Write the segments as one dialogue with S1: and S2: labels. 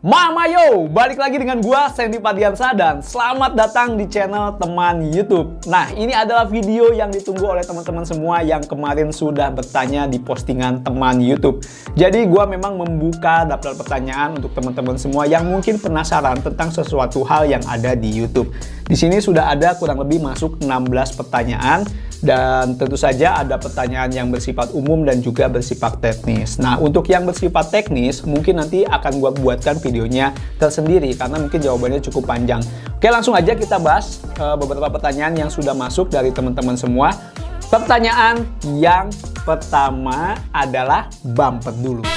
S1: Mama yo, balik lagi dengan gua Sandy Padiansa dan selamat datang di channel Teman YouTube. Nah, ini adalah video yang ditunggu oleh teman-teman semua yang kemarin sudah bertanya di postingan Teman YouTube. Jadi gua memang membuka daftar pertanyaan untuk teman-teman semua yang mungkin penasaran tentang sesuatu hal yang ada di YouTube. Di sini sudah ada kurang lebih masuk 16 pertanyaan. Dan tentu saja ada pertanyaan yang bersifat umum dan juga bersifat teknis. Nah, untuk yang bersifat teknis, mungkin nanti akan gue buatkan videonya tersendiri karena mungkin jawabannya cukup panjang. Oke, langsung aja kita bahas beberapa pertanyaan yang sudah masuk dari teman-teman semua. Pertanyaan yang pertama adalah bumper dulu.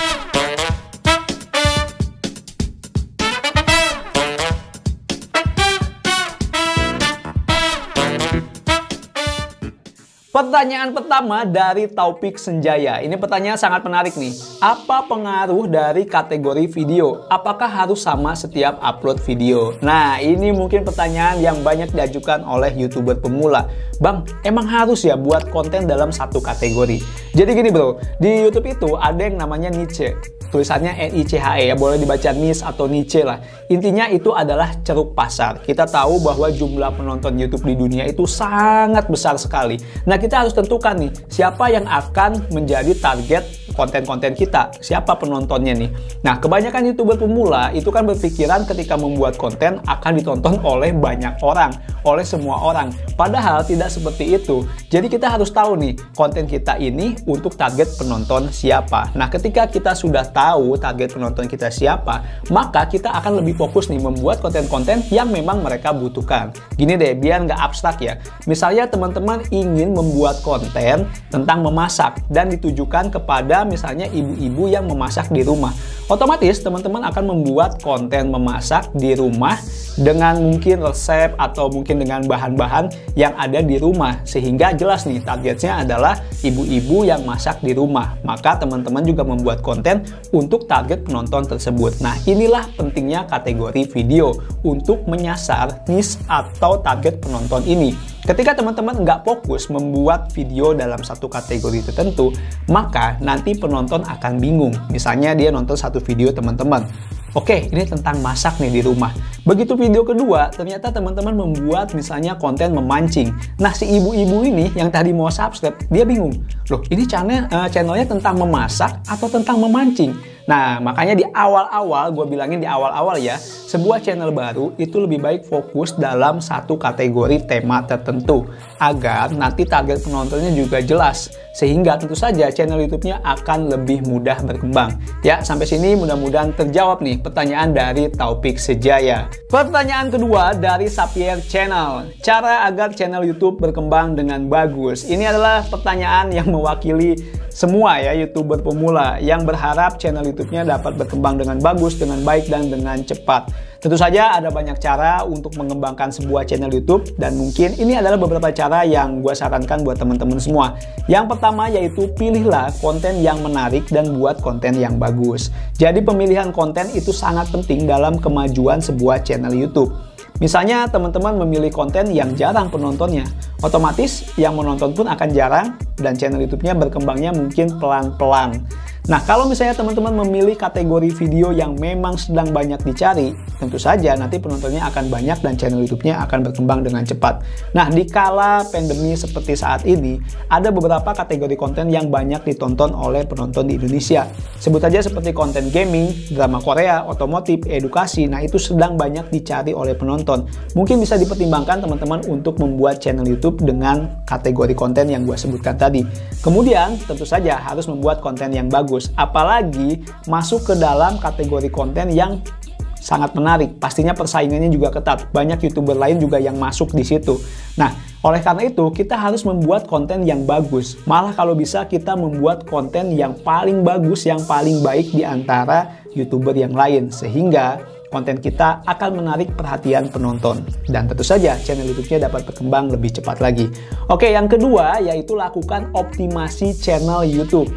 S1: Pertanyaan pertama dari Taufik Senjaya. Ini pertanyaan sangat menarik nih. Apa pengaruh dari kategori video? Apakah harus sama setiap upload video? Nah, ini mungkin pertanyaan yang banyak diajukan oleh YouTuber pemula. Bang, emang harus ya buat konten dalam satu kategori? Jadi gini bro, di YouTube itu ada yang namanya niche. Tulisannya NICHE ya, boleh dibaca niche atau niche lah. Intinya itu adalah ceruk pasar. Kita tahu bahwa jumlah penonton YouTube di dunia itu sangat besar sekali. Nah, kita harus tentukan nih, siapa yang akan menjadi target konten-konten kita, siapa penontonnya nih. Nah, kebanyakan YouTuber pemula itu kan berpikiran ketika membuat konten akan ditonton oleh banyak orang, oleh semua orang. Padahal tidak seperti itu. Jadi kita harus tahu nih, konten kita ini untuk target penonton siapa. Nah, ketika kita sudah tahu target penonton kita siapa, maka kita akan lebih fokus nih membuat konten-konten yang memang mereka butuhkan. Gini deh, biar nggak abstrak ya. Misalnya teman-teman ingin membuat konten tentang memasak dan ditujukan kepada misalnya ibu-ibu yang memasak di rumah. Otomatis teman-teman akan membuat konten memasak di rumah dengan mungkin resep atau mungkin dengan bahan-bahan yang ada di rumah. Sehingga jelas nih targetnya adalah ibu-ibu yang masak di rumah. Maka teman-teman juga membuat konten untuk target penonton tersebut. Nah, inilah pentingnya kategori video untuk menyasar niche atau target penonton ini. Ketika teman-teman nggak fokus membuat video dalam satu kategori tertentu, maka nanti penonton akan bingung. Misalnya dia nonton satu video teman-teman. Oke, ini tentang masak nih di rumah. Begitu video kedua, ternyata teman-teman membuat misalnya konten memancing. Nah, si ibu-ibu ini yang tadi mau subscribe, dia bingung. Loh, ini channelnya tentang memasak atau tentang memancing? Nah, makanya di awal-awal, gue bilangin di awal-awal ya, sebuah channel baru itu lebih baik fokus dalam satu kategori tema tertentu. Agar nanti target penontonnya juga jelas. Sehingga tentu saja channel YouTube-nya akan lebih mudah berkembang. Ya, sampai sini mudah-mudahan terjawab nih pertanyaan dari Taufik Senjaya. Pertanyaan kedua dari Sapier Channel. Cara agar channel YouTube berkembang dengan bagus. Ini adalah pertanyaan yang mewakili semua ya YouTuber pemula yang berharap channel YouTube-nya dapat berkembang dengan bagus, dengan baik, dan dengan cepat. Tentu saja ada banyak cara untuk mengembangkan sebuah channel YouTube dan mungkin ini adalah beberapa cara yang gue sarankan buat teman-teman semua. Yang pertama yaitu pilihlah konten yang menarik dan buat konten yang bagus. Jadi pemilihan konten itu sangat penting dalam kemajuan sebuah channel YouTube. Misalnya teman-teman memilih konten yang jarang penontonnya, otomatis yang menonton pun akan jarang dan channel YouTube-nya berkembangnya mungkin pelan-pelan. Nah, kalau misalnya teman-teman memilih kategori video yang memang sedang banyak dicari, tentu saja nanti penontonnya akan banyak dan channel YouTube-nya akan berkembang dengan cepat. Nah, di kala pandemi seperti saat ini, ada beberapa kategori konten yang banyak ditonton oleh penonton di Indonesia. Sebut saja seperti konten gaming, drama Korea, otomotif, edukasi. Nah, itu sedang banyak dicari oleh penonton. Mungkin bisa dipertimbangkan teman-teman untuk membuat channel YouTube dengan kategori konten yang gue sebutkan tadi. Kemudian, tentu saja harus membuat konten yang bagus. Apalagi masuk ke dalam kategori konten yang sangat menarik. Pastinya persaingannya juga ketat. Banyak YouTuber lain juga yang masuk di situ. Nah, oleh karena itu kita harus membuat konten yang bagus. Malah kalau bisa kita membuat konten yang paling bagus, yang paling baik di antara YouTuber yang lain. Sehingga konten kita akan menarik perhatian penonton. Dan tentu saja channel YouTube-nya dapat berkembang lebih cepat lagi. Oke, yang kedua yaitu lakukan optimasi channel YouTube.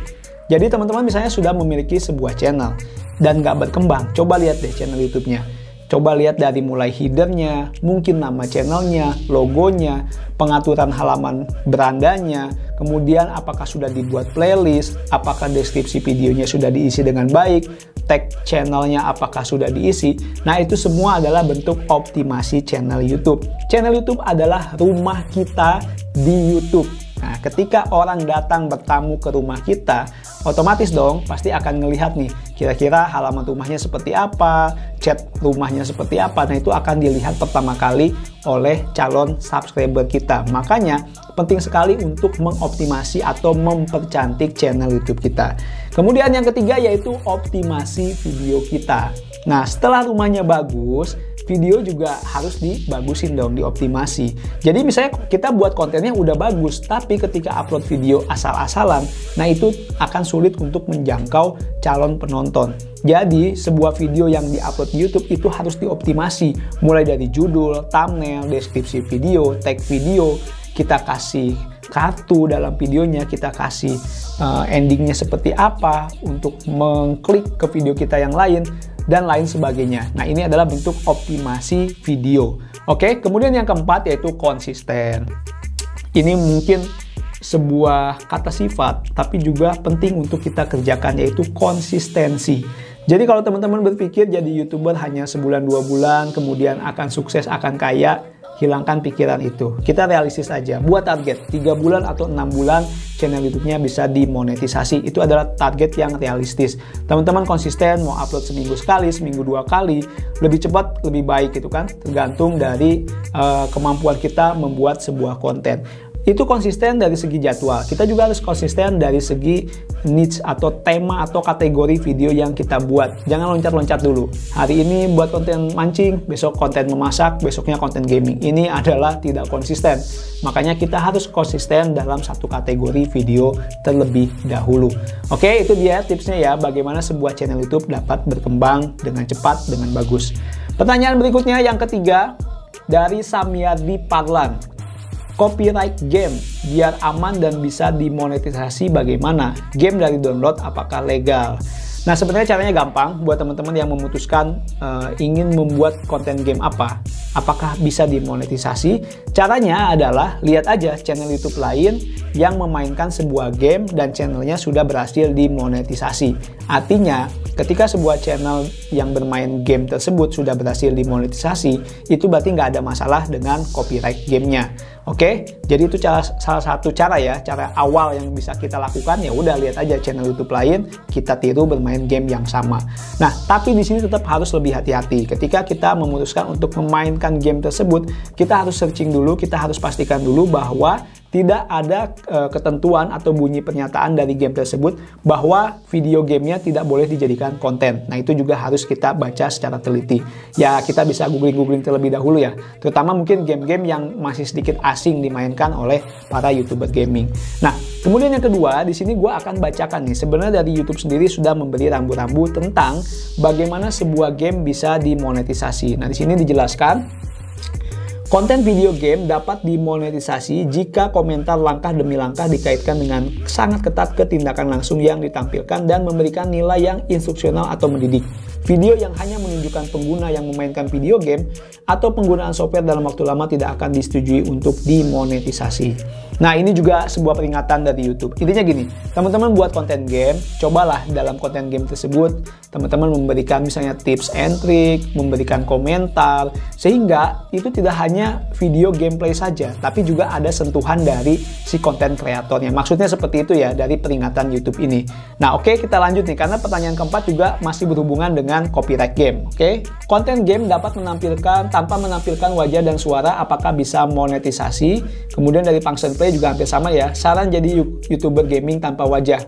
S1: Jadi teman-teman misalnya sudah memiliki sebuah channel dan nggak berkembang, coba lihat deh channel YouTube-nya. Coba lihat dari mulai headernya, mungkin nama channelnya, logonya, pengaturan halaman berandanya, kemudian apakah sudah dibuat playlist, apakah deskripsi videonya sudah diisi dengan baik, tag channelnya apakah sudah diisi. Nah, itu semua adalah bentuk optimasi channel YouTube. Channel YouTube adalah rumah kita di YouTube. Nah, ketika orang datang bertamu ke rumah kita, otomatis dong pasti akan ngelihat nih, kira-kira halaman rumahnya seperti apa, chat rumahnya seperti apa. Nah, itu akan dilihat pertama kali oleh calon subscriber kita. Makanya penting sekali untuk mengoptimasi atau mempercantik channel YouTube kita. Kemudian yang ketiga yaitu optimasi video kita. Nah, setelah rumahnya bagus, video juga harus dibagusin dong, dioptimasi. Jadi misalnya kita buat kontennya udah bagus, tapi ketika upload video asal-asalan, nah itu akan sulit untuk menjangkau calon penonton. Jadi sebuah video yang diupload di YouTube itu harus dioptimasi, mulai dari judul, thumbnail, deskripsi video, tag video, kita kasih kartu dalam videonya, kita kasih endingnya seperti apa untuk mengklik ke video kita yang lain, dan lain sebagainya. Nah, ini adalah bentuk optimasi video. Oke, kemudian yang keempat yaitu konsisten. Ini mungkin sebuah kata sifat, tapi juga penting untuk kita kerjakan, yaitu konsistensi. Jadi kalau teman-teman berpikir jadi YouTuber hanya sebulan 2 bulan, kemudian akan sukses, akan kaya, hilangkan pikiran itu. Kita realistis aja, buat target 3 bulan atau 6 bulan channel YouTube-nya bisa dimonetisasi. Itu adalah target yang realistis. Teman-teman konsisten, mau upload seminggu sekali, seminggu 2 kali, lebih cepat, lebih baik gitu kan. Tergantung dari kemampuan kita membuat sebuah konten. Itu konsisten dari segi jadwal. Kita juga harus konsisten dari segi niche atau tema atau kategori video yang kita buat. Jangan loncat-loncat dulu. Hari ini buat konten mancing, besok konten memasak, besoknya konten gaming. Ini adalah tidak konsisten. Makanya kita harus konsisten dalam satu kategori video terlebih dahulu. Oke, itu dia tipsnya ya, bagaimana sebuah channel YouTube dapat berkembang dengan cepat, dengan bagus. Pertanyaan berikutnya yang ketiga dari Samyadi Parlan. Copyright game biar aman dan bisa dimonetisasi bagaimana? Game dari download apakah legal? Nah, sebenarnya caranya gampang buat teman-teman yang memutuskan ingin membuat konten game apa. Apakah bisa dimonetisasi? Caranya adalah lihat aja channel YouTube lain yang memainkan sebuah game dan channelnya sudah berhasil dimonetisasi. Artinya, ketika sebuah channel yang bermain game tersebut sudah berhasil dimonetisasi, itu berarti nggak ada masalah dengan copyright gamenya. Oke, jadi itu salah satu cara ya, cara awal yang bisa kita lakukan. Ya udah, lihat aja channel YouTube lain, kita tiru bermain game yang sama. Nah, tapi di sini tetap harus lebih hati-hati. Ketika kita memutuskan untuk memainkan game tersebut, kita harus searching dulu, kita harus pastikan dulu bahwa tidak ada ketentuan atau bunyi pernyataan dari game tersebut bahwa video gamenya tidak boleh dijadikan konten. Nah, itu juga harus kita baca secara teliti. Ya, kita bisa googling terlebih dahulu ya. Terutama mungkin game-game yang masih sedikit asing dimainkan oleh para YouTuber gaming. Nah, kemudian yang kedua, di sini gue akan bacakan nih. Sebenarnya dari YouTube sendiri sudah memberi rambu-rambu tentang bagaimana sebuah game bisa dimonetisasi. Nah, di sini dijelaskan, konten video game dapat dimonetisasi jika komentar langkah demi langkah dikaitkan dengan sangat ketat ke tindakan langsung yang ditampilkan dan memberikan nilai yang instruksional atau mendidik. Video yang hanya menunjukkan pengguna yang memainkan video game atau penggunaan software dalam waktu lama tidak akan disetujui untuk dimonetisasi. Nah, ini juga sebuah peringatan dari YouTube. Intinya gini, teman-teman buat konten game, cobalah dalam konten game tersebut, teman-teman memberikan misalnya tips and trick, memberikan komentar, sehingga itu tidak hanya video gameplay saja, tapi juga ada sentuhan dari si konten kreatornya. Maksudnya seperti itu ya, dari peringatan YouTube ini. Nah, oke, kita lanjut nih, karena pertanyaan keempat juga masih berhubungan dengan copyright game. Oke, konten game dapat menampilkan tanpa menampilkan wajah dan suara, apakah bisa monetisasi? Kemudian dari function play juga hampir sama ya, saran jadi YouTuber gaming tanpa wajah.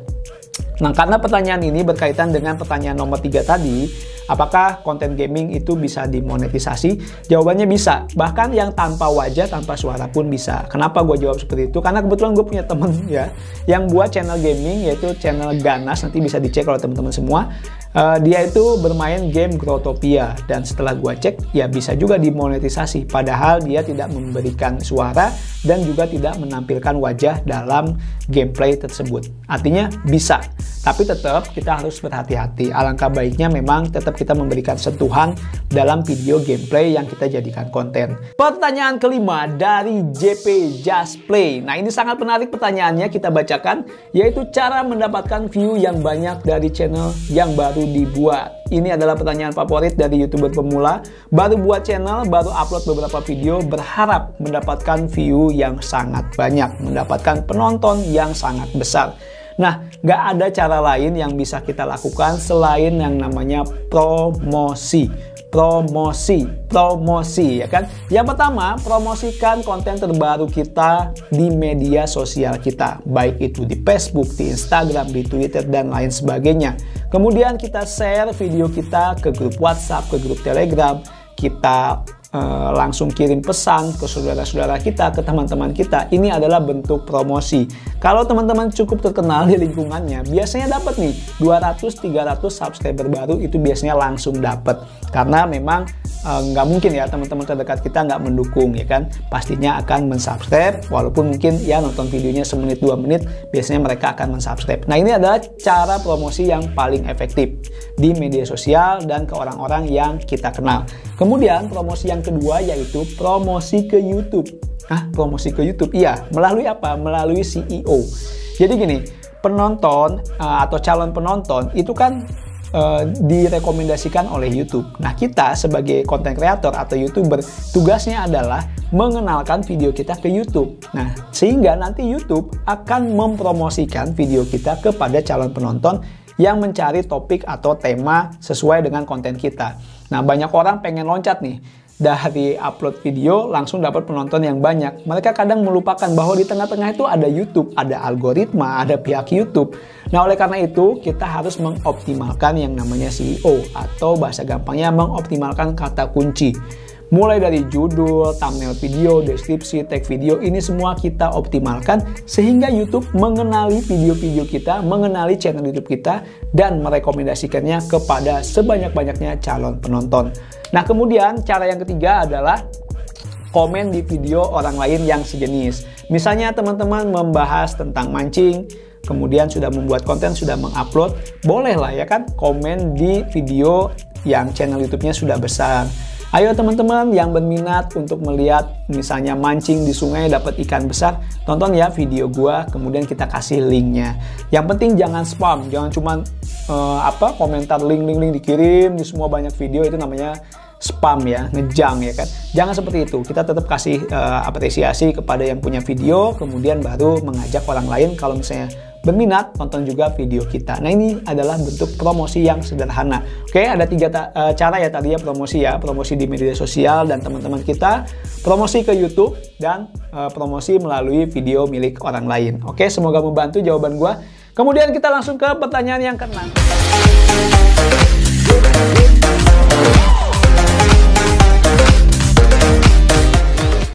S1: Nah, karena pertanyaan ini berkaitan dengan pertanyaan nomor 3 tadi, apakah konten gaming itu bisa dimonetisasi? Jawabannya bisa, bahkan yang tanpa wajah, tanpa suara pun bisa. Kenapa gue jawab seperti itu? Karena kebetulan gue punya temen ya, yang buat channel gaming, yaitu channel Ganas, nanti bisa dicek kalau teman-teman semua. Dia itu bermain game Growtopia, dan setelah gua cek ya bisa juga dimonetisasi, padahal dia tidak memberikan suara dan juga tidak menampilkan wajah dalam gameplay tersebut. Artinya bisa, tapi tetap kita harus berhati-hati. Alangkah baiknya memang tetap kita memberikan sentuhan dalam video gameplay yang kita jadikan konten. Pertanyaan kelima dari JP Just Play. Nah, ini sangat menarik pertanyaannya, kita bacakan, yaitu cara mendapatkan view yang banyak dari channel yang baru dibuat. Ini adalah pertanyaan favorit dari YouTuber pemula. Baru buat channel, baru upload beberapa video, berharap mendapatkan view yang sangat banyak, mendapatkan penonton yang sangat besar. Nah, nggak ada cara lain yang bisa kita lakukan selain yang namanya promosi, ya kan? Yang pertama, promosikan konten terbaru kita di media sosial kita, baik itu di Facebook, di Instagram, di Twitter, dan lain sebagainya. Kemudian kita share video kita ke grup WhatsApp, ke grup Telegram, kita langsung kirim pesan ke saudara-saudara kita, ke teman-teman kita. Ini adalah bentuk promosi. Kalau teman-teman cukup terkenal di lingkungannya, biasanya dapat nih 200-300 subscriber baru, itu biasanya langsung dapat. Karena memang nggak mungkin ya teman-teman terdekat kita nggak mendukung, ya kan? Pastinya akan mensubscribe, walaupun mungkin ya nonton videonya semenit 2 menit, biasanya mereka akan mensubscribe. Nah, ini adalah cara promosi yang paling efektif di media sosial dan ke orang-orang yang kita kenal. Kemudian promosi yang kedua yaitu promosi ke YouTube. Promosi ke YouTube, iya. Melalui apa? Melalui CEO. Jadi gini, penonton atau calon penonton itu kan direkomendasikan oleh YouTube. Nah, kita sebagai content creator atau YouTuber, tugasnya adalah mengenalkan video kita ke YouTube. Nah, sehingga nanti YouTube akan mempromosikan video kita kepada calon penonton yang mencari topik atau tema sesuai dengan konten kita. Nah, banyak orang pengen loncat nih, dari upload video langsung dapat penonton yang banyak. Mereka kadang melupakan bahwa di tengah-tengah itu ada YouTube, ada algoritma, ada pihak YouTube. Nah, oleh karena itu kita harus mengoptimalkan yang namanya SEO, atau bahasa gampangnya mengoptimalkan kata kunci. Mulai dari judul, thumbnail video, deskripsi, tag video, ini semua kita optimalkan sehingga YouTube mengenali video-video kita, mengenali channel YouTube kita, dan merekomendasikannya kepada sebanyak-banyaknya calon penonton. Nah, kemudian cara yang ketiga adalah komen di video orang lain yang sejenis. Misalnya teman-teman membahas tentang mancing, kemudian sudah membuat konten, sudah mengupload, bolehlah ya kan komen di video yang channel YouTube-nya sudah besar. Ayo teman-teman yang berminat untuk melihat misalnya mancing di sungai dapat ikan besar, tonton ya video gua, kemudian kita kasih linknya. Yang penting jangan spam, jangan cuman komentar link dikirim di semua banyak video, itu namanya spam ya, ngejam ya kan. Jangan seperti itu, kita tetap kasih apresiasi kepada yang punya video, kemudian baru mengajak orang lain kalau misalnya berminat tonton juga video kita. Nah, ini adalah bentuk promosi yang sederhana. Oke, ada 3 cara ya tadi ya promosi di media sosial dan teman-teman kita, promosi ke YouTube, dan promosi melalui video milik orang lain. Oke, semoga membantu jawaban gua. Kemudian kita langsung ke pertanyaan yang ke-6.